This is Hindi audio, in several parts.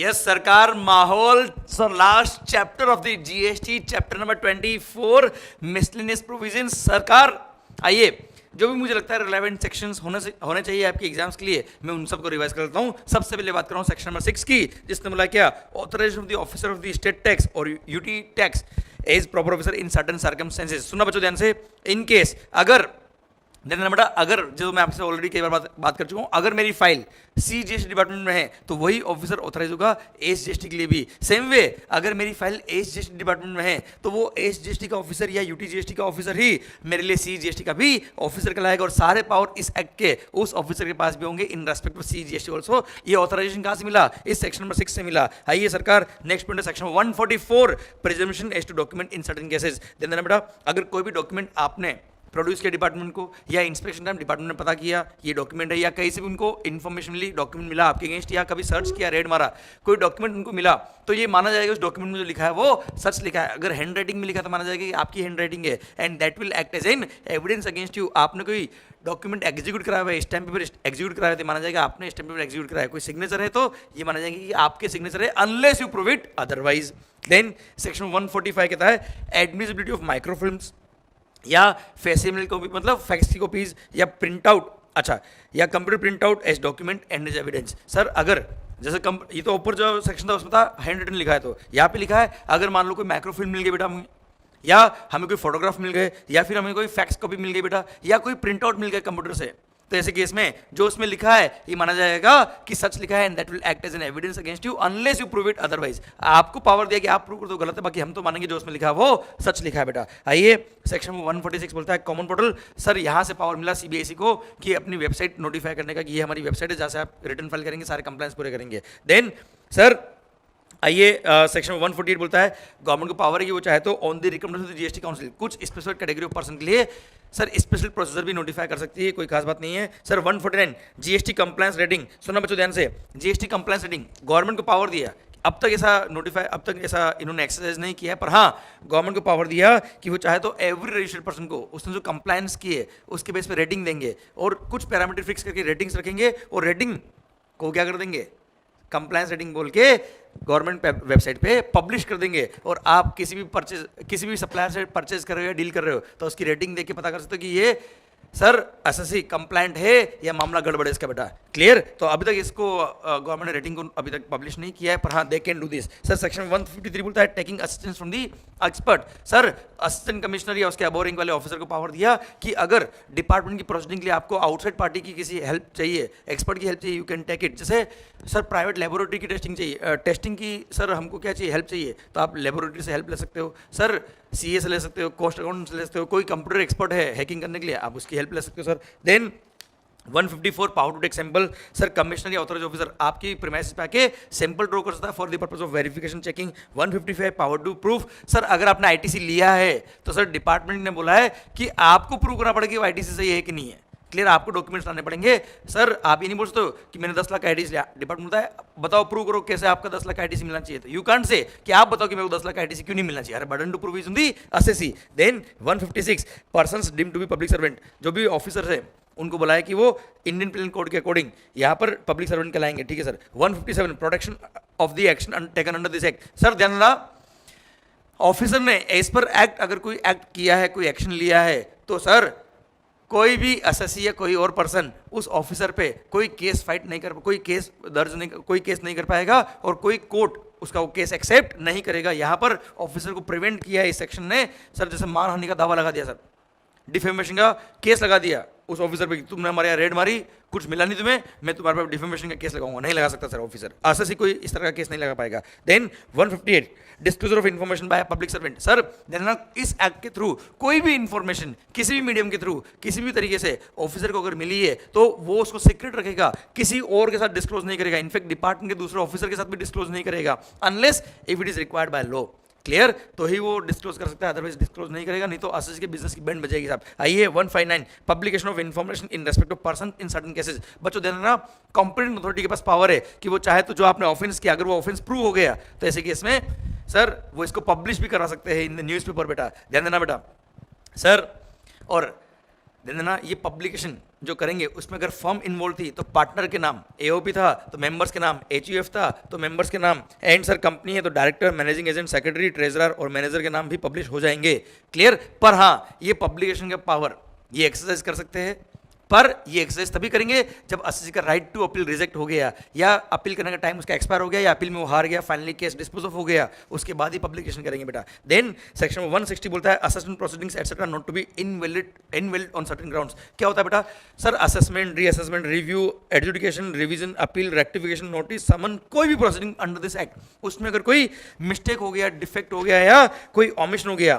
यस सरकार माहौल sir last chapter of the GST chapter number 24 miscellaneous provision. सरकार आइए, जो भी मुझे लगता है रिलेवेंट सेक्शंस होने चाहिए आपके एग्जाम्स के लिए, मैं उन सबको रिवाइज कर लेता हूँ। सबसे पहले बात कर रहा हूँ सेक्शन नंबर 6 की, जिसने बोला क्या, authorization of the officer of the state tax और UT tax as proper officer in certain circumstances. सुनना बच्चों ध्यान से, इन केस अगर देना बेटा, अगर जो मैं आपसे ऑलरेडी कई बार बात कर चुका हूँ, अगर मेरी फाइल सीजीएसटी डिपार्टमेंट में है तो वही ऑफिसर ऑथराइज होगा एसजीएसटी के लिए भी। सेम वे अगर मेरी फाइल एसजीएसटी डिपार्टमेंट में है तो वो एसजीएसटी का ऑफिसर या यूटीजीएसटी का ऑफिसर ही मेरे लिए सीजीएसटी का भी ऑफिसर कहलाएगा, और सारे पावर इस एक्ट के उस ऑफिसर के पास भी होंगे in respect of CGST also. ये ऑथराइजेशन कहाँ से मिला? इस सेक्शन नंबर 6 से मिला। आइए सरकार, next point section 144 presumption as to document in certain cases. देना बेटा, अगर कोई भी डॉक्यूमेंट आपने प्रोड्यूस किया डिपार्टमेंट को या इंस्पेक्शन टाइम डिपार्टमेंट ने पता किया ये डॉक्यूमेंट है, या कहीं से भी उनको इन्फॉर्मेशन मिली, डॉक्यूमेंट मिला आपके अगेंस्ट, या कभी सर्च किया, रेड मारा, कोई डॉक्यूमेंट उनको मिला, तो ये माना जाएगा उस डॉक्यूमेंट में जो लिखा है वो सच लिखा है। अगर हैंड राइटिंग में लिखा तो माना जाएगा कि आपकी हैंड राइटिंग है, and that will act as an evidence against you. आपने कोई डॉक्यूमेंट एग्जीक्यूट कराया हुआ है, स्टैम्प पेपर एग्जीक्यूट कराया तो माना जाएगा आपने स्टैम्प पेपर एग्जीक्यूट कराया। कोई सिग्नेचर है तो ये माना जाएगा कि आपके सिग्नेचर है, unless you prove it otherwise. Then section 145 कहता है एडमिसिबिलिटी ऑफ माइक्रोफिल्म्स या फैसिमिल कॉपी, मतलब फैक्स की कॉपीज या प्रिंट आउट, अच्छा, या computer print out as document and as evidence. Sir अगर जैसे ये तो ऊपर जो सेक्शन था उसमें था हैंड रिटन लिखा है, तो यहाँ पे लिखा है अगर मान लो कोई माइक्रोफिल्म मिल गई बेटा हमें, या हमें कोई फोटोग्राफ मिल गए, या फिर हमें कोई फैक्स कॉपी मिल गई बेटा, या कोई प्रिंट आउट मिल गया कंप्यूटर से, तो ऐसे केस में जो उसमें लिखा है ये माना जाएगा कि सच लिखा है, and that will act as an evidence against you unless you prove it otherwise. आपको पावर दिया कि आप प्रूव कर दो, गलत है, बाकी हम तो मानेंगे जो उसमें लिखा है वो सच लिखा है बेटा। आइए सेक्शन 146 बोलता है कॉमन पोर्टल। सर यहाँ से पावर मिला सीबीएसई को कि अपनी वेबसाइट नोटिफाई करने का कि ये हमारी वेबसाइट है जहाँ से आप रिटर्न फाइल करेंगे, सारे कंप्लायंस पूरे करेंगे। देन सर आइए सेक्शन 148 बोलता है गवर्नमेंट को पावर है कि वो चाहे तो on the recommendation of the GST council कुछ स्पेसिफिक कैटेगरी ऑफ पर्सन के लिए सर स्पेशल प्रोसीजर भी नोटिफाई कर सकती है, कोई खास बात नहीं है। सर 149 जीएसटी कंप्लायंस रेटिंग, सुनना बच्चों ध्यान से, जीएसटी कंप्लायंस रेटिंग गवर्नमेंट को पावर दिया, अब तक ऐसा नोटिफाई, अब तक ऐसा इन्होंने एक्सरसाइज नहीं किया है, पर हाँ गवर्नमेंट को पावर दिया कि वो चाहे तो एवरी रजिस्टर्ड पर्सन को उसने जो कंप्लायंस किए उसके बेस पे रेटिंग देंगे, और कुछ पैरामीटर फिक्स करके रेटिंग्स रखेंगे, और रेटिंग को क्या कर देंगे, कंप्लायंस रेटिंग बोल के गवर्नमेंट वेबसाइट पे पब्लिश कर देंगे, और आप किसी भी सप्लायर से परचेज कर रहे हो या डील कर रहे हो तो उसकी रेटिंग देख के पता कर सकते हो कि ये सर एसएससी कंप्लायंट है या मामला गड़बड़ है इसका बेटा। क्लियर? तो अभी तक इसको गवर्नमेंट ने रेटिंग को अभी तक पब्लिश नहीं किया है, पर हाँ they can do this. Sir section 153 बोलता है taking assistance from the expert. Sir assistant commissioner या उसके अबोव रैंक वाले ऑफिसर को पावर दिया कि अगर डिपार्टमेंट की प्रोसीडिंग के लिए आपको आउटसाइड पार्टी की किसी हेल्प चाहिए, एक्सपर्ट की हेल्प चाहिए, यू कैन टेक इट। जैसे सर प्राइवेट लेबोरेटरी की टेस्टिंग चाहिए, टेस्टिंग की सर हमको क्या चाहिए, हेल्प चाहिए, तो आप लेबोरेटरी से हेल्प ले सकते हो। सर सीए से ले सकते हो, कॉस्ट अकाउंट से ले सकते हो, कोई कंप्यूटर एक्सपर्ट है हैकिंग करने के लिए आप उसकी हेल्प ले सकते हो sir. Then 154 power to take sample. Sir commissioner या ऑथराइज ऑफिसर आपकी प्रीमाइसेस पे आके सैंपल ड्रॉ कर सकता है for the purpose of verification checking. 155 power to proof. Sir अगर आपने आईटीसी लिया है तो सर डिपार्टमेंट ने बोला है कि आपको प्रूव करना पड़ेगा वो आईटीसी सही है कि नहीं है। क्लियर? आपको डॉक्यूमेंट्स लाने पड़ेंगे। सर आप ये नहीं बोल सकते हो कि मैंने 10 लाख आईटीसी लिया, डिपार्टमेंट बोलता है बताओ प्रूव करो कैसे आपका 10 लाख आईटीसी मिलना चाहिए, तो यू कांट से कि आप बताओ कि मेरे को 10 लाख आईटीसी क्यों नहीं मिलना चाहिए। अरे burden to prove is on the SSC. Then 156 persons deemed to be public servant, जो भी ऑफिसर है उनको बोला है कि वो इंडियन पेनल कोड के अकॉर्डिंग यहाँ पर पब्लिक सर्वेंट कहलाएंगे। ठीक है sir. 157 protection of the action taken under this act. Sir ध्यान रहा, ऑफिसर ने एज पर एक्ट अगर कोई एक्ट किया है, कोई एक्शन लिया है, तो सर कोई भी एसएससी या कोई और पर्सन उस ऑफिसर पे कोई केस फाइट नहीं कर, कोई केस नहीं कर पाएगा, और कोई कोर्ट उसका वो केस एक्सेप्ट नहीं करेगा। यहाँ पर ऑफिसर को प्रिवेंट किया है इस सेक्शन ने। सर जैसे मानहानि का दावा लगा दिया, सर डिफेमेशन का केस लगा दिया उस ऑफिसर पे, तुमने हमारे यहाँ रेड मारी, कुछ मिला नहीं तुम्हें, मैं तुम्हारे पर डिफेमेशन का केस लगाऊंगा, नहीं लगा सकता सर ऑफिसर। एसएससी कोई इस तरह का केस नहीं लगा पाएगा। Then 158 disclosure of information by public servant. Sir ध्यान, इस एक्ट के थ्रू कोई भी इन्फॉर्मेशन किसी भी मीडियम के थ्रू किसी भी तरीके से ऑफिसर को अगर मिली है तो वो उसको सीक्रेट रखेगा, किसी और के साथ डिस्क्लोज नहीं करेगा, इनफैक्ट डिपार्टमेंट के दूसरे ऑफिसर के साथ भी डिस्क्लोज नहीं करेगा, unless if it is required by law. Clear? तो ही वो डिस्क्लोज कर सकता है, अदरवाइज डिस्क्लोज नहीं करेगा, नहीं तो एसएससी के बिजनेस की बैंड बजेगी साहब। आइए 159 publication of information in respect of person in certain cases. बच्चों ध्यान रखना, कॉम्पिटेंट अथॉरिटी के पास पावर है कि वो चाहे तो जो आपने ऑफेंस किया अगर वो ऑफेंस प्रूव हो गया तो ऐसे केस में सर वो इसको पब्लिश भी करा सकते हैं इन द न्यूज़पेपर। बेटा ध्यान देना बेटा। सर और दे देना। ये पब्लिकेशन जो करेंगे उसमें अगर फर्म इन्वॉल्व थी तो पार्टनर के नाम, एओपी था तो मेंबर्स के नाम, एचयूएफ था तो मेंबर्स के नाम, एंड सर कंपनी है तो director, managing agent, secretary, treasurer और मैनेजर के नाम भी पब्लिश हो जाएंगे। क्लियर। पर हाँ, ये पब्लिकेशन का पावर ये एक्सरसाइज कर सकते हैं, पर ये एक्सरसाइज तभी करेंगे जब एसएससी का राइट टू अपील रिजेक्ट हो गया, या अपील करने का टाइम उसका एक्सपायर हो गया, या अपील में वो हार गया, फाइनली केस डिस्पोज ऑफ हो गया, उसके बाद ही पब्लिकेशन करेंगे बेटा। देन सेक्शन 160 बोलता है assessment proceedings etcetera not to be invalid on certain grounds. क्या होता है बेटा? Sir assessment, reassessment, review, adjudication, revision, appeal, rectification, notice, summons, कोई भी प्रोसीडिंग अंडर दिस एक्ट, उसमें अगर कोई मिस्टेक हो गया, डिफेक्ट हो गया या कोई ओमिशन हो गया,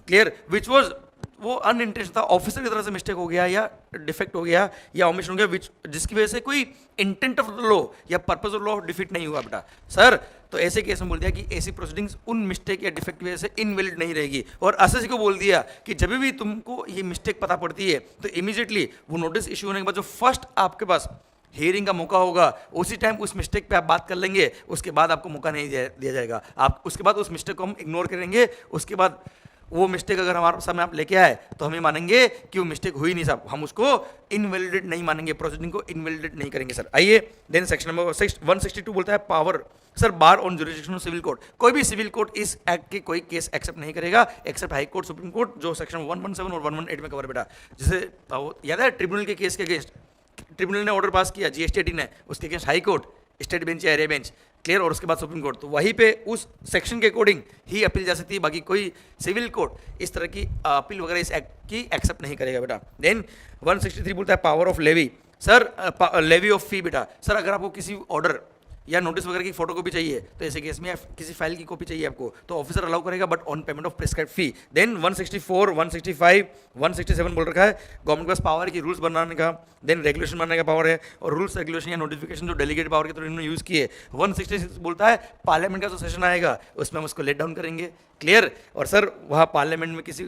क्लियर, विच वॉज वो अनइंटेंशनल था, ऑफिसर की तरफ से मिस्टेक हो गया या डिफेक्ट हो गया या ओमिशन हो गया, विच जिसकी वजह से कोई इंटेंट ऑफ द लॉ या पर्पस ऑफ लॉ डिफीट नहीं हुआ बेटा सर, तो ऐसे केस में बोल दिया कि ऐसी प्रोसीडिंग्स उन मिस्टेक या डिफेक्ट की वजह से इनवैलिड नहीं रहेगी। और एसएससी को बोल दिया कि जब भी तुमको ये मिस्टेक पता पड़ती है तो इमीडिएटली वो नोटिस इशू होने के बाद जो फर्स्ट आपके पास हियरिंग का मौका होगा उसी टाइम उस मिस्टेक पे आप बात कर लेंगे, उसके बाद आपको मौका नहीं दिया जाएगा। आप उसके बाद उस मिस्टेक को हम इग्नोर करेंगे, उसके बाद वो मिस्टेक अगर हमारे सामने आप लेके आए तो हम ये मानेंगे कि वो मिस्टेक हुई नहीं साहब, हम उसको इनवैलिडेट नहीं मानेंगे, प्रोसीडिंग को इनवैलिडेट नहीं करेंगे सर। आइए देन सेक्शन नंबर 162 बोलता है power sir bar on jurisdiction of civil court. कोई भी सिविल कोर्ट इस एक्ट की कोई केस एक्सेप्ट नहीं करेगा except high court, supreme court, जो सेक्शन 117 और 118 में कवर बेटा। जैसे याद है ट्रिब्यूनल के केस के अगेंस्ट ट्रिब्यूनल ने ऑर्डर पास किया जीएसटी 18 ने, उसके against high court, state bench या एरिया बेंच, क्लियर, और उसके बाद सुप्रीम कोर्ट, तो वहीं पे उस सेक्शन के अकॉर्डिंग ही अपील जा सकती है, बाकी कोई सिविल कोर्ट इस तरह की अपील वगैरह इस एक्ट की एक्सेप्ट नहीं करेगा बेटा। देन 163 बोलता है power of levy sir, levy of fee बेटा। सर अगर आपको किसी ऑर्डर या नोटिस वगैरह की फोटो कॉपी चाहिए तो ऐसे केस में किसी फाइल की कॉपी चाहिए आपको तो ऑफिसर अलाउ करेगा but on payment of prescribe fee. Then 164, 165, 167 बोल रखा है गवर्नमेंट के पास पावर की रूल्स बनाने का, देन रेगुलेशन बनाने का पावर है, और रूल्स रेगुलेशन या नोटिफिकेशन जो डेलीगेट पावर के थ्रू इन्होंने यूज़ किए। 166 बोलता है पार्लियामेंट का जो सेशन आएगा उसमें हम उसको लेट डाउन करेंगे, क्लियर, और सर वहाँ पार्लियामेंट में किसी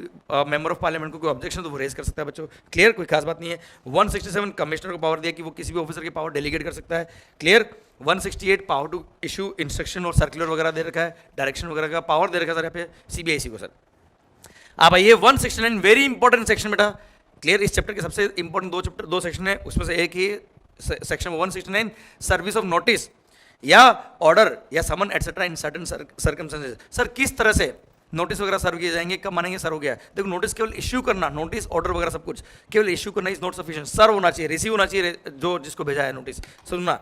मेंबर ऑफ पार्लियामेंट को कोई ऑब्जेक्शन तो वो रेज कर सकता है बच्चों, क्लियर, कोई खास बात नहीं है। 167 कमिश्नर को पावर दिया कि वो किसी भी ऑफिसर की पावर डेलीगेट कर सकता है, clear. 168 power to issue instruction और सर्कुलर वगैरह दे रखा है, डायरेक्शन वगैरह का पावर दे रखा है सर यहाँ पे सीबीआईसी को सर। आप आइए 169 वेरी इंपॉर्टेंट सेक्शन बेटा, क्लियर, इस चैप्टर के सबसे इंपॉर्टेंट दो सेक्शन है, उसमें से एक ही सेक्शन 169 सर्विस ऑफ नोटिस या ऑर्डर या summons etcetera in certain circumstances. Sir किस तरह से नोटिस वगैरह सर्व किए जाएंगे, कब मानेंगे सर हो गया। देखो नोटिस केवल इश्यू करना, नोटिस ऑर्डर वगैरह सब कुछ केवल इश्यू करना इज नॉट सफिशिएंट, सर्व होना चाहिए, रिसीव होना चाहिए जो जिसको भेजा है नोटिस। सुनना,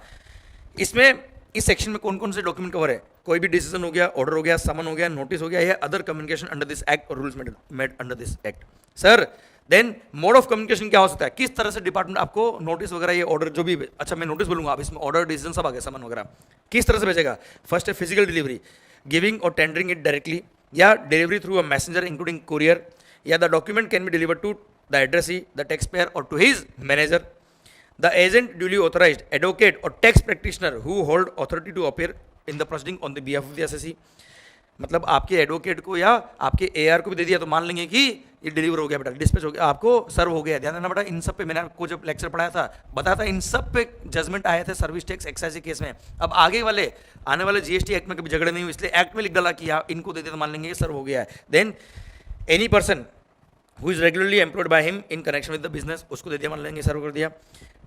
इसमें इस सेक्शन में कौन कौन से डॉक्यूमेंट कवर है, कोई भी डिसीजन हो गया, ऑर्डर हो गया, समन हो गया, नोटिस हो गया, या other communication under this act और rules made under this act. Sir then mode of communication क्या हो सकता है, किस तरह से डिपार्टमेंट आपको नोटिस वगैरह ये ऑर्डर जो भी, अच्छा मैं नोटिस बोलूंगा, आप इसमें ऑर्डर डिसीजन सब आ गया, समन वगैरह किस तरह से भेजेगा। फर्स्ट है फिजिकल डिलीवरी, गिविंग और टेंडरिंग इट डायरेक्टली, या delivery through a messenger including courier, या the document can be delivered to the addressee, the tax payer और to his manager, the agent duly authorized, advocate or tax practitioner who hold authority to appear in the proceeding on the behalf of the assessee। मतलब आपके एडवोकेट को या आपके एआर को भी दे दिया तो मान लेंगे कि ये डिलीवर हो गया बेटा, डिस्पैच हो गया, आपको सर्व हो गया। ध्यान देना बेटा, इन सब पे मैंने आपको जब लेक्चर पढ़ाया था बताया था, इन सब पे जजमेंट आए थे सर्विस टैक्स एक्साइज केस में। अब आगे वाले आने वाले जीएसटी एक्ट में कभी झगड़े नहीं हुए, इसलिए एक्ट में लिख डाला कि इनको दे दिया तो मान लेंगे सर्व हो गया है। Then any person who is regularly employed by him in connection with the business, उसको दे दिया, मान लेंगे सर्व कर दिया।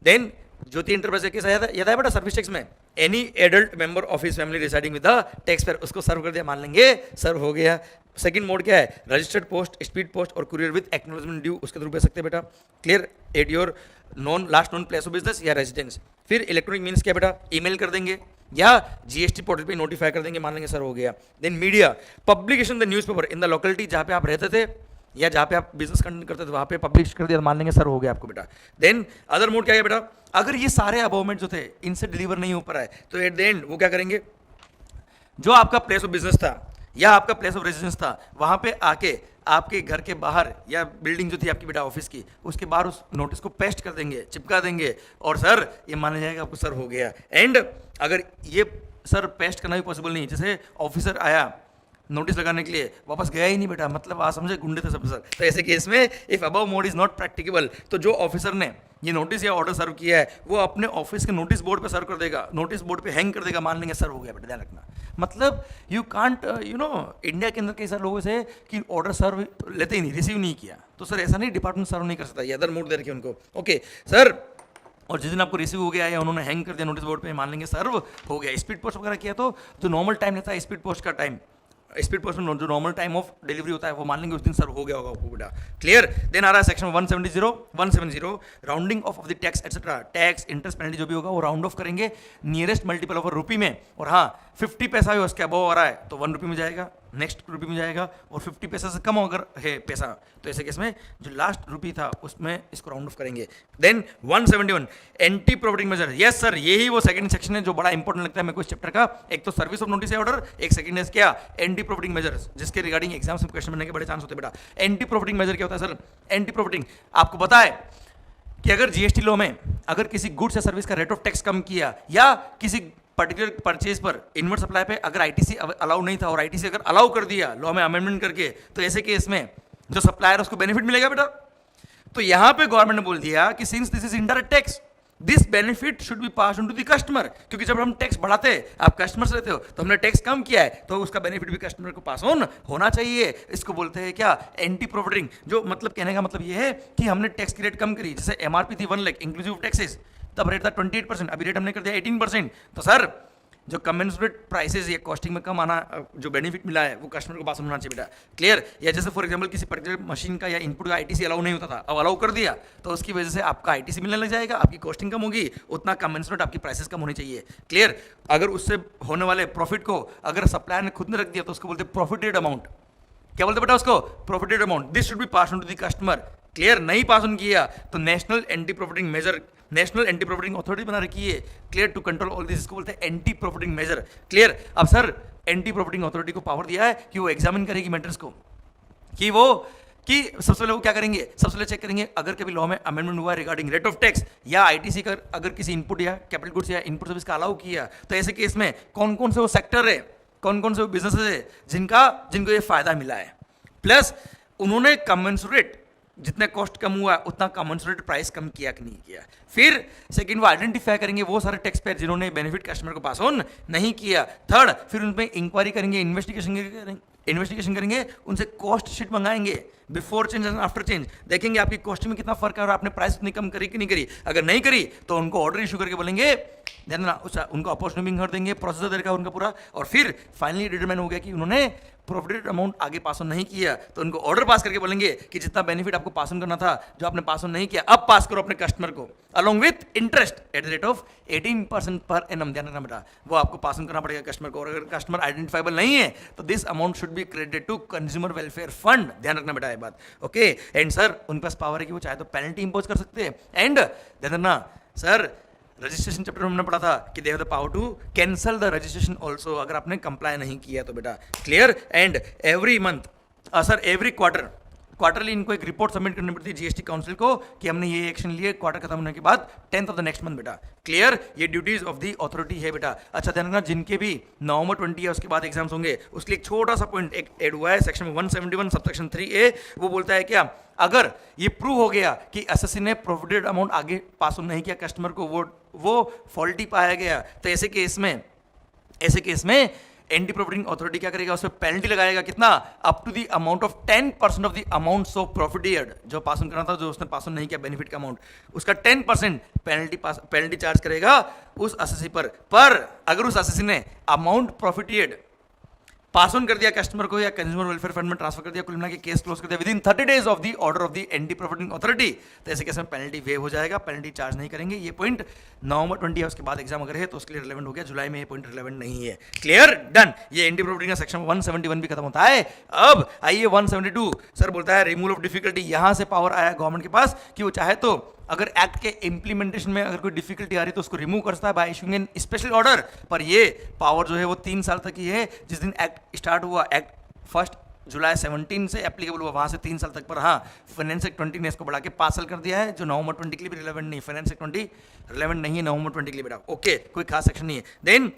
देन ज्योति एंटरप्राइज केस आया था, याद है बेटा सर्विस टैक्स में, any adult member of his family residing with the tax pair, उसको सर्व कर दिया, मान लेंगे सर्व हो गया। सेकंड मोड क्या है, रजिस्टर्ड पोस्ट, स्पीड पोस्ट और कुरियर विद एक्नॉलेजमेंट ड्यू, उसके थ्रू भेज सकते हैं बेटा, clear, at your last known place of business या रेजिडेंस। फिर इलेक्ट्रॉनिक मीन्स क्या बेटा, ईमेल कर देंगे या जीएसटी पोर्टल पे नोटिफाई कर देंगे, मान लेंगे सर हो गया। Then media, publication the newspaper in the locality जहाँ पे आप रहते थे या जहाँ पे आप बिजनेस कंडक्ट करते थे वहाँ पे पब्लिश कर दिया, मान लेंगे सर हो गया आपको बेटा। देन अदर मोड क्या है बेटा, अगर ये सारे अबाउमेंट जो थे इनसे डिलीवर नहीं हो पा रहा है तो एट द एंड वो क्या करेंगे, जो आपका प्लेस ऑफ बिजनेस था या आपका प्लेस ऑफ रेजिडेंस था वहाँ पे आके आपके घर के बाहर या बिल्डिंग जो थी आपकी बेटा ऑफिस की, उसके बाहर उस नोटिस को पेस्ट कर देंगे, चिपका देंगे, और सर ये माना जाएगा आपको सर हो गया। एंड अगर ये सर पेस्ट करना भी पॉसिबल नहीं, जैसे ऑफिसर आया नोटिस लगाने के लिए, वापस गया ही नहीं बेटा, मतलब आप समझे गुंडे थे सब सर। तो ऐसे केस में if above mode is not practicable, तो जो ऑफिसर ने ये नोटिस या ऑर्डर सर्व किया है वो अपने ऑफिस के नोटिस बोर्ड पे सर्व कर देगा, नोटिस बोर्ड पे हैंग कर देगा, मान लेंगे सर्व हो गया बेटा, ध्यान रखना। मतलब यू कांट इंडिया के अंदर कई सारे लोगों से कि ऑर्डर सर्व लेते ही नहीं, रिसीव नहीं किया, तो सर ऐसा नहीं, डिपार्टमेंट सर्व नहीं कर सकता, ये अदर मोड दे रखे उनको। ओके सर, और जिस दिन आपको रिसीव हो गया या उन्होंने हैंग कर दिया नोटिस बोर्ड पे, मान लेंगे सर्व हो गया। स्पीड पोस्ट वगैरह किया तो जो नॉर्मल टाइम लेता है स्पीड पोस्ट का टाइम, स्पीड पोस्ट में जो नॉर्मल टाइम ऑफ डिलीवरी होता है वो मान लेंगे उस दिन सर्व हो गया होगा आपको बेटा। क्लियर? देन आ रहा है section 170 rounding off the tax etcetera, tax interest penalty जो भी होगा वो राउंड ऑफ करेंगे नियरेस्ट मल्टीपल ऑफ रुपी में, और हाँ 50 पैसा है उसके अबव आ रहा है तो 1 रुपी में जाएगा, नेक्स्ट रुपी में जाएगा, और 50 पैसा से कम अगर है पैसा तो ऐसे केस में जो लास्ट रुपी था उसमें इसको राउंड ऑफ करेंगे। Then 171 anti profiteering measure, yes sir यही वो सेकंड सेक्शन है जो बड़ा इंपॉर्टेंट लगता है मेरे को इस चैप्टर का। एक तो सर्विस ऑफ नोटिस ऑर्डर, एक सेकंड है क्या एंटी प्रोफिटिंग मेजर्स, जिसके रिगार्डिंग एग्जाम्स में क्वेश्चन बनने के बड़े चांस होते हैं बेटा। एंटी प्रोफिटिंग मेजर क्या होता है सर? एंटी प्रोफिटिंग आपको पता है कि अगर जीएसटी लॉ में अगर किसी गुड्स या सर्विस का रेट ऑफ टैक्स कम किया या किसी पर्टिकुलर परचेज पर इनवर्ट सप्लाई पे अगर आईटीसी अलाउ नहीं था और आईटीसी अगर अलाउ कर दिया लॉ में अमेंडमेंट करके, तो ऐसे केस में जो सप्लायर उसको बेनिफिट मिलेगा बेटा। तो यहां पे गवर्नमेंट ने बोल दिया कि since this is indirect tax this benefit should be pass on to the customer, क्योंकि जब हम टैक्स बढ़ाते हैं आप कस्टमर से लेते हो तो हमने टैक्स कम किया है तो उसका बेनिफिट भी कस्टमर को पास ऑन होना चाहिए। इसको बोलते हैं क्या एंटी प्रोफिटिंग, जो मतलब कहने का मतलब ये है कि हमने टैक्स की रेट कम करी, जैसे एमआरपी थी 1 लाख इंक्लूसिव टैक्सेस, तब रेट था 28%, अभी रेट हमने कर दिया 18%, तो सर जो कमेंसुरेट प्राइसेस या कॉस्टिंग में कम आना जो बेनिफिट मिला है वो कस्टमर को पास होना चाहिए बेटा। क्लियर? या जैसे फॉर एग्जांपल किसी पर्टिकुलर मशीन का या इनपुट का आईटीसी अलाउ नहीं होता था, अब अलाउ कर दिया तो उसकी वजह से आपका आईटीसी मिलने लग जाएगा, आपकी कॉस्टिंग कम होगी, उतना कमेंसुरेट आपकी प्राइसेस कम होनी चाहिए। क्लियर? अगर उससे होने वाले प्रॉफिट को अगर सप्लायर ने खुद ने रख दिया तो उसको बोलते प्रॉफिटेड अमाउंट, क्या बोलते बेटा उसको? Profited amount, this should be pass on to the customer. Clear? नहीं पास ऑन किया तो national anti profiting measure, national anti profiting authority बना रखी है। Clear? To control all this, इसको बोलते हैं एंटी प्रॉफिटिंग मेजर। क्लियर? अब सर एंटी प्रॉफिटिंग अथॉरिटी को पावर दिया है कि वो एग्जामिन करेगी मैटर्स को, कि सबसे पहले वो क्या करेंगे, सबसे पहले चेक करेंगे अगर कभी लॉ में अमेंडमेंट हुआ रिगार्डिंग रेट ऑफ टैक्स या आईटीसी का अगर किसी इनपुट या कैपिटल गुड्स या इनपुट सर्विस का अलाउ किया तो ऐसे केस में कौन कौन से वो सेक्टर है, कौन कौन से वो बिजनेसेस है जिनको ये फायदा मिला है, प्लस उन्होंने कमेंसुरेट जितने कॉस्ट कम हुआ उतना कमेंसुरेट प्राइस कम किया कि नहीं किया। फिर सेकंड वो आइडेंटिफाई करेंगे वो सारे टैक्स पेयर जिन्होंने बेनिफिट कस्टमर को पास ऑन नहीं किया। थर्ड फिर उनमें इंक्वायरी करेंगे, इन्वेस्टिगेशन करेंगे, उनसे कॉस्ट शीट मंगाएंगे before change and after change, देखेंगे आपकी कॉस्ट में कितना फर्क है और आपने प्राइस इतनी कम करी कि नहीं करी। अगर नहीं करी तो उनको ऑर्डर इशू करके बोलेंगे, उनको अपॉर्चुनिटी कर देंगे, प्रोसेसर देगा उनका पूरा, और फिर फाइनली डिटरमाइन हो गया कि उन्होंने प्रॉफिटेड अमाउंट आगे पास ऑन नहीं किया तो उनको ऑर्डर पास करके बोलेंगे कि जितना बेनिफिट आपको पास ऑन करना था जो आपने पास ऑन नहीं किया अब पास करो अपने कस्टमर को along with interest at the rate of 18% per annum. ध्यान रखना बेटा, वो आपको पास ऑन करना पड़ेगा कस्टमर को, और अगर कस्टमर आइडेंटिफाइबल नहीं है तो this amount should be credited to consumer welfare fund. ध्यान रखना बेटा ये बात। ओके एंड सर उनके पास पावर है कि वो चाहे तो पेनल्टी इंपोज कर सकते हैं। एंड ध्यान रखना सर, रजिस्ट्रेशन चैप्टर में हमने पढ़ा था कि they have the power to cancel the registration also अगर आपने कंप्लाई नहीं किया तो बेटा। Clear? And every month sir every quarterly इनको एक रिपोर्ट सबमिट करनी पड़ती है जीएसटी काउंसिल को कि हमने ये एक्शन लिए क्वार्टर खत्म होने के बाद 10th of the next month बेटा। क्लियर? ये ड्यूटीज ऑफ द अथॉरिटी है बेटा। अच्छा ध्यान रखना, जिनके भी नवंबर 20 या उसके बाद एग्जाम्स होंगे उसके लिए एक छोटा सा पॉइंट एक ऐड हुआ है सेक्शन 171 सबसेक्शन 3A। वो बोलता है क्या, अगर ये प्रूव हो गया कि एसएससी ने प्रोफिटेड अमाउंट आगे पास ऑन नहीं किया कस्टमर को, वो फॉल्टी पाया गया, तो ऐसे केस में एंटी प्रॉफिटिंग अथॉरिटी क्या करेगा, उस पर पेनल्टी लगाएगा कितना, up to the amount of 10% of the amount of profited, जो पास ऑन करना था जो उसने पास ऑन नहीं किया बेनिफिट का अमाउंट, उसका 10% पेनल्टी चार्ज करेगा उस एसएससी पर अगर उस एसएससी ने अमाउंट प्रॉफिटेड पास ऑन कर दिया कस्टमर को या कंज्यूमर वेलफेयर फंड में ट्रांसफर कर दिया, कुल मिला के केस क्लोज कर दिया within 30 days of the order of the anti profiting authority, तो ऐसे केस में पेनल्टी वेव हो जाएगा, पेनल्टी चार्ज नहीं करेंगे। ये पॉइंट नवंबर 20 उसके बाद एग्जाम अगर है तो उसके लिए रिलेवेंट हो गया, जुलाई में ये पॉइंट रिलेवेंट नहीं है। क्लियर? डन। ये एंटी प्रॉफिटिंग का सेक्शन 171 भी खत्म होता है। अब आइए 172 सर बोलता है रिमूवल ऑफ डिफिकल्टी। यहां से पावर आया गवर्नमेंट के पास कि वो चाहे तो अगर एक्ट के इंप्लीमेंटेशन में अगर कोई डिफिकल्टी आ रही है तो उसको रिमूव कर सकता है by issuing an special order. पर ये पावर जो है वो 3 साल तक ही है। जिस दिन एक्ट स्टार्ट हुआ, एक्ट 1 जुलाई 17 से एप्लीकेबल हुआ, वहां से 3 साल तक। पर हाँ, फाइनेंस एक्ट 20 ने इसको बढ़ा के 5 साल कर दिया है, जो नवंबर 20 के लिए भी रिलेवेंट नहीं। फाइनेंस एक्ट 20 रिलेवेंट नहीं है नवंबर 20 के लिए बेटा। ओके, कोई खास सेक्शन नहीं है। देन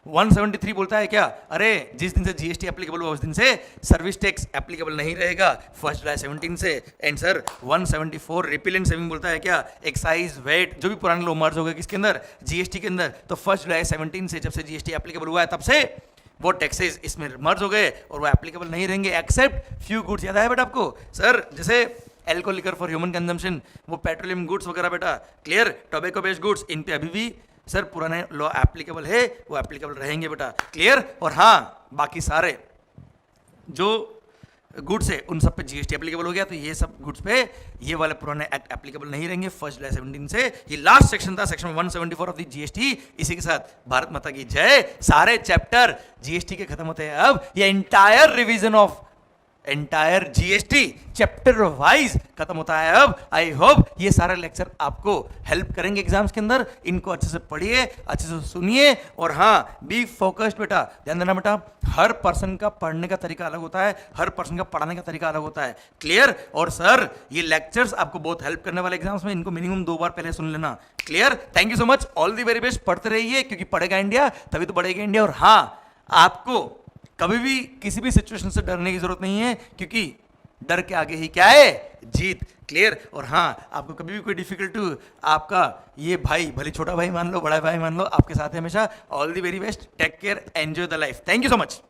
173 बोलता है क्या, अरे जिस दिन से जीएसटी एप्लीकेबल हुआ उस दिन से सर्विस टैक्स एप्लीकेबल नहीं रहेगा 1 जुलाई 17 से। And sir 174 repeal and saving बोलता है क्या, एक्साइज वेट जो भी पुराने लो मर्ज हो गए किसके अंदर, जीएसटी के अंदर, तो 1 जुलाई 17 से जब से जीएसटी एप्लीकेबल हुआ है तब से वो टैक्सेस इसमें मर्ज हो गए और वो एप्लीकेबल नहीं रहेंगे एक्सेप्ट फ्यू गुड्स। याद आया बेटा आपको सर, जैसे alcohol liquor for human consumption, वो पेट्रोलियम गुड्स वगैरह बेटा, क्लियर, टोबैको बेस्ड गुड्स, इन पे अभी भी सर पुराने लॉ एप्लीकेबल है, वो एप्लीकेबल रहेंगे बेटा, क्लियर। और हाँ बाकी सारे जो गुड्स है उन सब पे जीएसटी एप्लीकेबल हो गया, तो ये सब गुड्स पे ये वाले पुराने एक्ट एप्लीकेबल नहीं रहेंगे 1 जुलाई 17 से। ये लास्ट सेक्शन था, सेक्शन 174 ऑफ द जीएसटी। इसी के साथ भारत माता की जय। सारे चैप्टर जीएसटी के खत्म होते हैं अब, ये entire revision of entire GST chapter wise खत्म होता है अब। आई होप ये सारे लेक्चर आपको हेल्प करेंगे एग्जाम्स के अंदर। इनको अच्छे से पढ़िए, अच्छे से सुनिए, और हाँ बी फोकस्ड बेटा, ध्यान देना बेटा, हर पर्सन का पढ़ने का तरीका अलग होता है, हर पर्सन का पढ़ाने का तरीका अलग होता है, क्लियर। और सर ये लेक्चर्स आपको बहुत हेल्प करने वाले एग्जाम्स में, इनको मिनिमम 2 बार पहले सुन लेना, clear. Thank you so much, all the very best. पढ़ते रहिए क्योंकि पढ़ेगा इंडिया तभी तो बढ़ेगा इंडिया। और हाँ आपको कभी भी किसी भी सिचुएशन से डरने की जरूरत नहीं है, क्योंकि डर के आगे ही क्या है, जीत, क्लियर। और हाँ आपको कभी भी कोई डिफिकल्टी, आपका ये भाई, भले छोटा भाई मान लो, बड़ा भाई मान लो, आपके साथ है हमेशा। All the very best, take care, enjoy the life. Thank you so much.